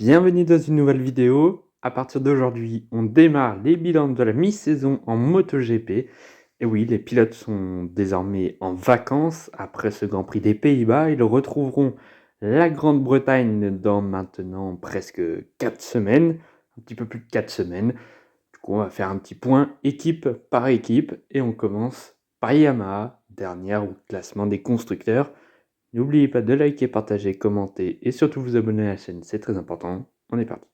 Bienvenue dans une nouvelle vidéo. À partir d'aujourd'hui, on démarre les bilans de la mi-saison en MotoGP. Et oui, les pilotes sont désormais en vacances après ce Grand Prix des Pays-Bas. Ils retrouveront la Grande-Bretagne dans maintenant presque 4 semaines, un petit peu plus de 4 semaines. Du coup, on va faire un petit point équipe par équipe et on commence par Yamaha, dernière au classement des constructeurs. N'oubliez pas de liker, partager, commenter et surtout vous abonner à la chaîne, c'est très important. On est parti.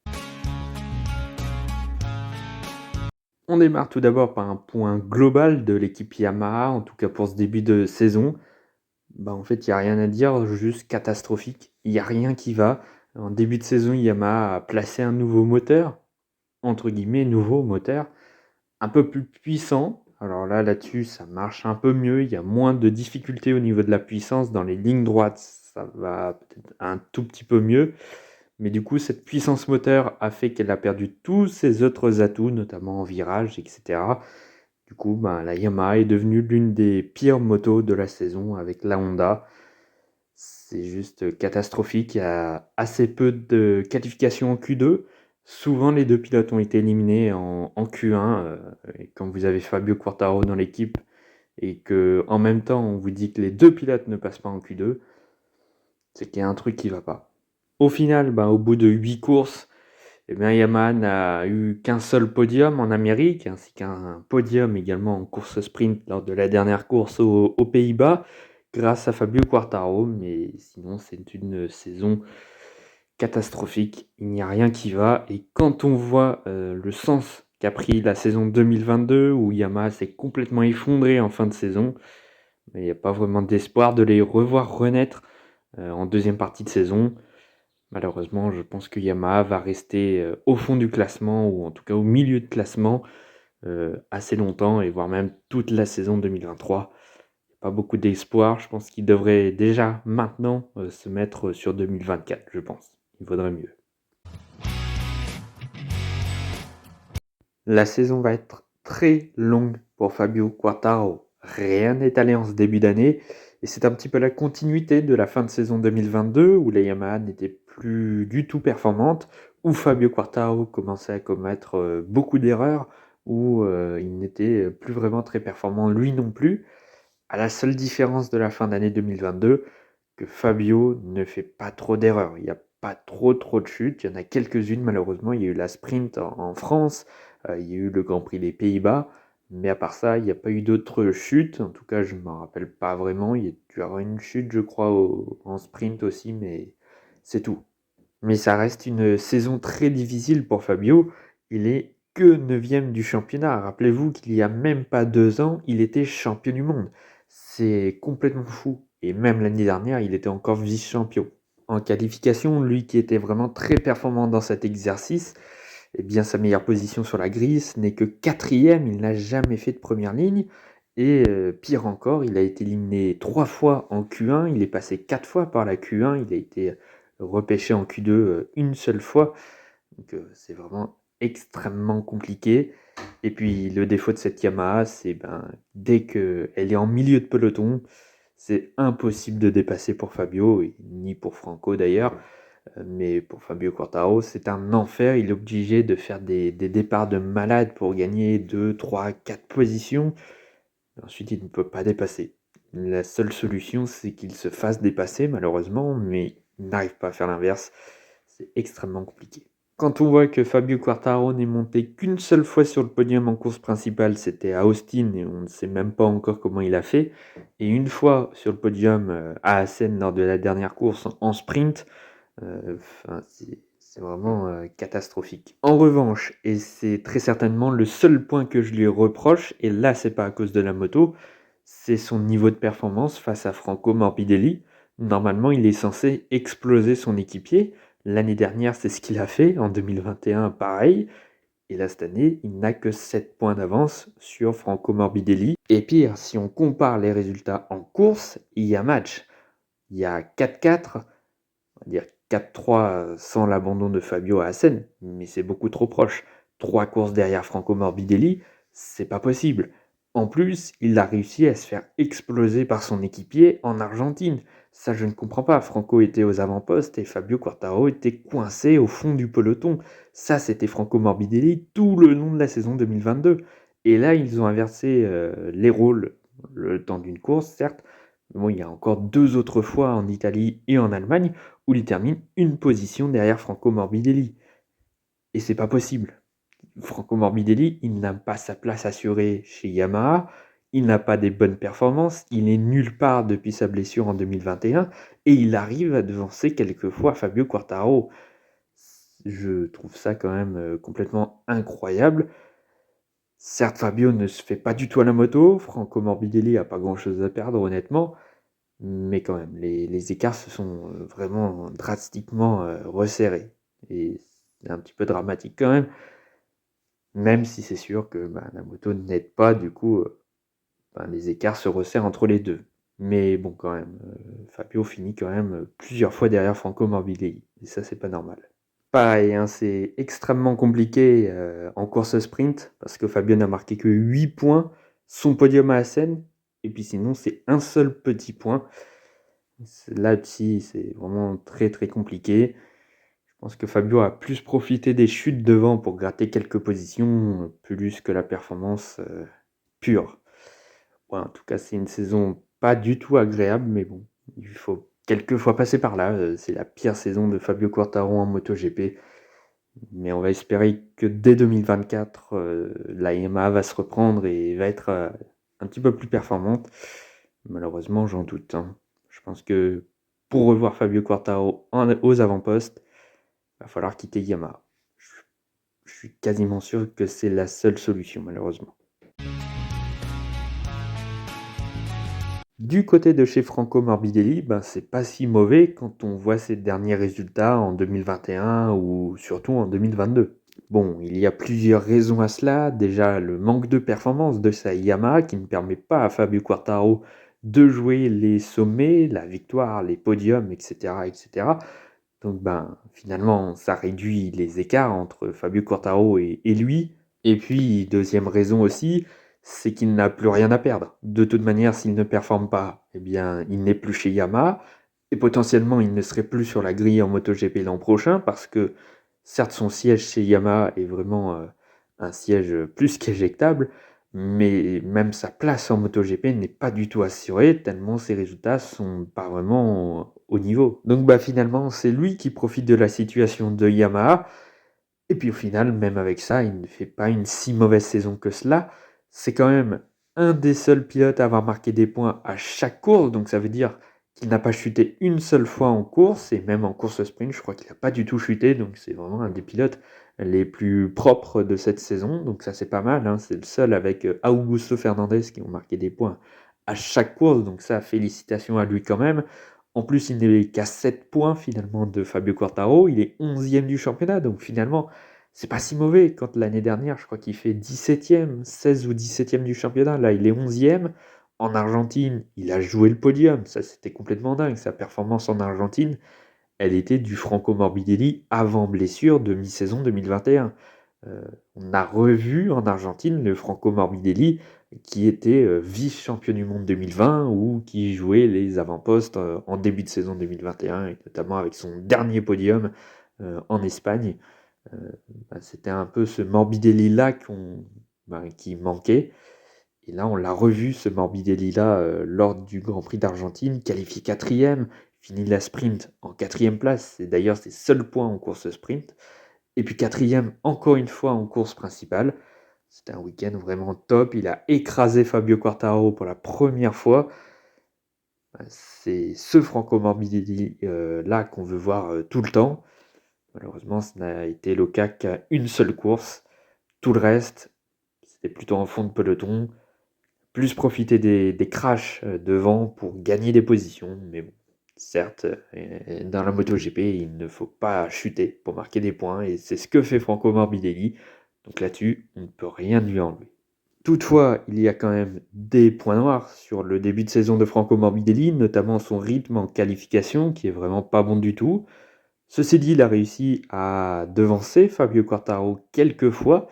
On démarre tout d'abord par un point global de l'équipe Yamaha, en tout cas pour ce début de saison. En fait, il n'y a rien à dire, juste catastrophique. Il n'y a rien qui va. En début de saison, Yamaha a placé un nouveau moteur, entre guillemets, nouveau moteur, un peu plus puissant. Alors là-dessus, ça marche un peu mieux. Il y a moins de difficultés au niveau de la puissance. Dans les lignes droites, ça va peut-être un tout petit peu mieux. Mais du coup, cette puissance moteur a fait qu'elle a perdu tous ses autres atouts, notamment en virage, etc. Du coup, la Yamaha est devenue l'une des pires motos de la saison avec la Honda. C'est juste catastrophique. Il y a assez peu de qualifications en Q2. Souvent, les deux pilotes ont été éliminés en Q1. Et quand vous avez Fabio Quartararo dans l'équipe et que en même temps, on vous dit que les deux pilotes ne passent pas en Q2, c'est qu'il y a un truc qui ne va pas. Au final, au bout de 8 courses, Yamaha n'a eu qu'un seul podium en Amérique, ainsi qu'un podium également en course sprint lors de la dernière course aux Pays-Bas, grâce à Fabio Quartararo, mais sinon c'est une saison catastrophique, il n'y a rien qui va, et quand on voit le sens qu'a pris la saison 2022, où Yamaha s'est complètement effondré en fin de saison, il n'y a pas vraiment d'espoir de les revoir renaître en deuxième partie de saison. Malheureusement, je pense que Yamaha va rester au fond du classement, ou en tout cas au milieu de classement, assez longtemps, et voire même toute la saison 2023. Il n'y a pas beaucoup d'espoir, je pense qu'il devrait déjà maintenant se mettre sur 2024, je pense. Il vaudrait mieux. La saison va être très longue pour Fabio Quartararo. Rien n'est allé en ce début d'année, et c'est un petit peu la continuité de la fin de saison 2022, où la Yamaha n'était plus du tout performante, où Fabio Quartararo commençait à commettre beaucoup d'erreurs, où il n'était plus vraiment très performant lui non plus, à la seule différence de la fin d'année 2022, que Fabio ne fait pas trop d'erreurs. Il n'y a pas trop de chutes, il y en a quelques-unes malheureusement. Il y a eu la sprint en France, il y a eu le Grand Prix des Pays-Bas, mais à part ça, il n'y a pas eu d'autres chutes. En tout cas, je ne m'en rappelle pas vraiment. Il y a dû y avoir une chute, je crois, en sprint aussi, mais c'est tout. Mais ça reste une saison très difficile pour Fabio. Il est que 9e du championnat. Rappelez-vous qu'il y a même pas 2 ans, il était champion du monde. C'est complètement fou. Et même l'année dernière, il était encore vice-champion. En qualification, lui qui était vraiment très performant dans cet exercice, eh bien sa meilleure position sur la grille, ce n'est que 4e, il n'a jamais fait de première ligne. Et pire encore, il a été éliminé 3 fois en Q1, il est passé 4 fois par la Q1, il a été repêché en Q2 une seule fois. Donc c'est vraiment extrêmement compliqué. Et puis le défaut de cette Yamaha, c'est dès qu'elle est en milieu de peloton, c'est impossible de dépasser pour Fabio, ni pour Franco d'ailleurs. Mais pour Fabio Quartararo, c'est un enfer. Il est obligé de faire des départs de malade pour gagner 2, 3, 4 positions. Ensuite, il ne peut pas dépasser. La seule solution, c'est qu'il se fasse dépasser, malheureusement, mais il n'arrive pas à faire l'inverse. C'est extrêmement compliqué. Quand on voit que Fabio Quartararo n'est monté qu'une seule fois sur le podium en course principale, c'était à Austin, et on ne sait même pas encore comment il a fait, et une fois sur le podium à Assen lors de la dernière course en sprint, c'est vraiment catastrophique. En revanche, et c'est très certainement le seul point que je lui reproche, et là c'est pas à cause de la moto, c'est son niveau de performance face à Franco Morbidelli. Normalement, il est censé exploser son équipier. L'année dernière, c'est ce qu'il a fait. En 2021, pareil. Et là, cette année, il n'a que 7 points d'avance sur Franco Morbidelli. Et pire, si on compare les résultats en course, il y a match. Il y a 4-4, on va dire 4-3 sans l'abandon de Fabio à Assen, mais c'est beaucoup trop proche. 3 courses derrière Franco Morbidelli, c'est pas possible. En plus, il a réussi à se faire exploser par son équipier en Argentine. Ça, je ne comprends pas. Franco était aux avant-postes et Fabio Quartararo était coincé au fond du peloton. Ça, c'était Franco Morbidelli tout le long de la saison 2022. Et là, ils ont inversé les rôles le temps d'une course, certes. Mais bon, il y a encore 2 autres fois en Italie et en Allemagne où il termine une position derrière Franco Morbidelli. Et c'est pas possible. Franco Morbidelli, il n'a pas sa place assurée chez Yamaha, il n'a pas des bonnes performances, il est nulle part depuis sa blessure en 2021 et il arrive à devancer quelquefois Fabio Quartararo. Je trouve ça quand même complètement incroyable. Certes, Fabio ne se fait pas du tout à la moto, Franco Morbidelli a pas grand-chose à perdre honnêtement, mais quand même, les écarts se sont vraiment drastiquement resserrés. Et c'est un petit peu dramatique quand même si c'est sûr que la moto n'aide pas, du coup, les écarts se resserrent entre les deux. Mais bon, quand même, Fabio finit quand même plusieurs fois derrière Franco Morbidelli. Et ça, c'est pas normal. Pareil, hein, c'est extrêmement compliqué en course sprint parce que Fabio n'a marqué que 8 points. Son podium à Assen. Et puis sinon, c'est un seul petit point. Là-dessus, c'est vraiment très très compliqué. Je pense que Fabio a plus profité des chutes devant pour gratter quelques positions, plus que la performance pure. Ouais, en tout cas, c'est une saison pas du tout agréable, mais bon, il faut quelquefois passer par là. C'est la pire saison de Fabio Quartararo en MotoGP. Mais on va espérer que dès 2024, la Yamaha va se reprendre et va être un petit peu plus performante. Malheureusement, j'en doute, hein. Je pense que pour revoir Fabio Quartararo aux avant-postes, il va falloir quitter Yamaha. Je suis quasiment sûr que c'est la seule solution, malheureusement. Du côté de chez Franco Morbidelli, c'est pas si mauvais quand on voit ses derniers résultats en 2021 ou surtout en 2022. Bon, il y a plusieurs raisons à cela. Déjà, le manque de performance de sa Yamaha qui ne permet pas à Fabio Quartararo de jouer les sommets, la victoire, les podiums, etc., etc. Donc, finalement, ça réduit les écarts entre Fabio Quartararo et lui. Et puis, deuxième raison aussi, c'est qu'il n'a plus rien à perdre. De toute manière, s'il ne performe pas, eh bien, il n'est plus chez Yamaha. Et potentiellement, il ne serait plus sur la grille en MotoGP l'an prochain parce que, certes, son siège chez Yamaha est vraiment un siège plus qu'éjectable, mais même sa place en MotoGP n'est pas du tout assurée tellement ses résultats sont pas vraiment au niveau. Donc finalement, c'est lui qui profite de la situation de Yamaha. Et puis au final, même avec ça, il ne fait pas une si mauvaise saison que cela. C'est quand même un des seuls pilotes à avoir marqué des points à chaque course, donc ça veut dire qu'il n'a pas chuté une seule fois en course, et même en course sprint, je crois qu'il n'a pas du tout chuté, donc c'est vraiment un des pilotes les plus propres de cette saison, donc ça c'est pas mal, hein. C'est le seul avec Augusto Fernandez qui ont marqué des points à chaque course, donc ça, félicitations à lui quand même. En plus, il n'est qu'à 7 points finalement de Fabio Quartararo, il est 11e du championnat, donc finalement, c'est pas si mauvais. Quand l'année dernière, je crois qu'il fait 17e, 16 ou 17e du championnat, là il est 11e. En Argentine, il a joué le podium, ça c'était complètement dingue. Sa performance en Argentine, elle était du Franco Morbidelli avant blessure de mi-saison 2021. On a revu en Argentine le Franco Morbidelli qui était vice-champion du monde 2020 ou qui jouait les avant-postes en début de saison 2021 et notamment avec son dernier podium en Espagne. C'était un peu ce Morbidelli-là qui manquait. Et là, on l'a revu, ce Morbidelli-là, lors du Grand Prix d'Argentine, qualifié 4e, finit la sprint en 4e place. C'est d'ailleurs ses seuls points en course sprint. Et puis 4e, encore une fois, en course principale. C'était un week-end vraiment top. Il a écrasé Fabio Quartararo pour la première fois. C'est ce Franco Morbidelli là qu'on veut voir tout le temps. Malheureusement, ce n'a été le cas qu'à une seule course. Tout le reste, c'était plutôt en fond de peloton. Plus profiter des crashs devant pour gagner des positions. Mais bon, certes, dans la MotoGP, il ne faut pas chuter pour marquer des points. Et c'est ce que fait Franco Morbidelli. Donc là-dessus, on ne peut rien lui enlever. Toutefois, il y a quand même des points noirs sur le début de saison de Franco Morbidelli, notamment son rythme en qualification, qui est vraiment pas bon du tout. Ceci dit, il a réussi à devancer Fabio Quartararo quelques fois.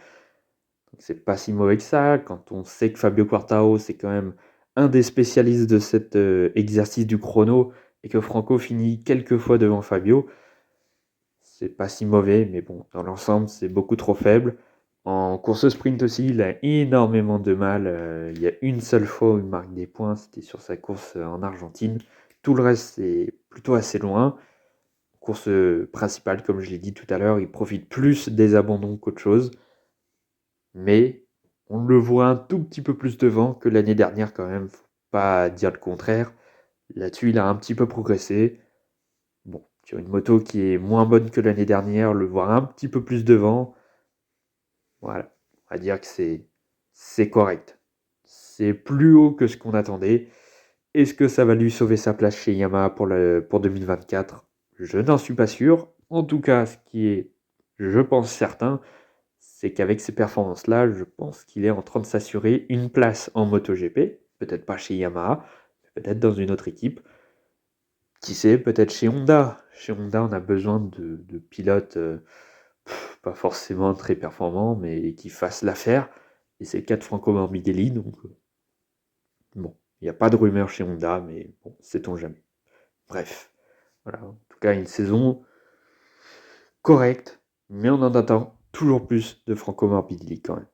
c'est pas si mauvais que ça. Quand on sait que Fabio Quartararo, c'est quand même un des spécialistes de cet exercice du chrono et que Franco finit quelques fois devant Fabio, c'est pas si mauvais, mais bon, dans l'ensemble, c'est beaucoup trop faible. En course sprint aussi, il a énormément de mal. Il y a une seule fois où il marque des points, c'était sur sa course en Argentine. Tout le reste, c'est plutôt assez loin. Course principale, comme je l'ai dit tout à l'heure, il profite plus des abandons qu'autre chose. Mais on le voit un tout petit peu plus devant que l'année dernière quand même, faut pas dire le contraire. Là-dessus, il a un petit peu progressé. Bon, sur une moto qui est moins bonne que l'année dernière, le voir un petit peu plus devant, voilà, on va dire que c'est correct. C'est plus haut que ce qu'on attendait. Est-ce que ça va lui sauver sa place chez Yamaha pour 2024? Je n'en suis pas sûr. En tout cas, ce qui est, je pense, certain, c'est qu'avec ces performances-là, je pense qu'il est en train de s'assurer une place en MotoGP. Peut-être pas chez Yamaha, peut-être dans une autre équipe. Qui sait, peut-être chez Honda. Chez Honda, on a besoin de pilotes pas forcément très performants, mais qui fassent l'affaire. Et c'est le cas de Franco Morbidelli, donc bon, il n'y a pas de rumeur chez Honda, mais bon, sait-on jamais. Bref, voilà, en tout cas une saison correcte, mais on en attend toujours plus de Franco Morbidelli quand même.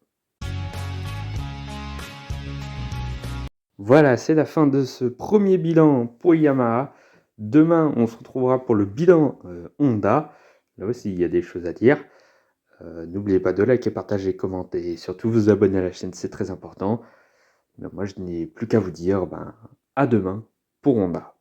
Voilà, c'est la fin de ce premier bilan pour Yamaha. Demain, on se retrouvera pour le bilan Honda. Là aussi, il y a des choses à dire. N'oubliez pas de liker, partager, commenter et surtout vous abonner à la chaîne, c'est très important. Ben, moi, je n'ai plus qu'à vous dire à demain pour Honda.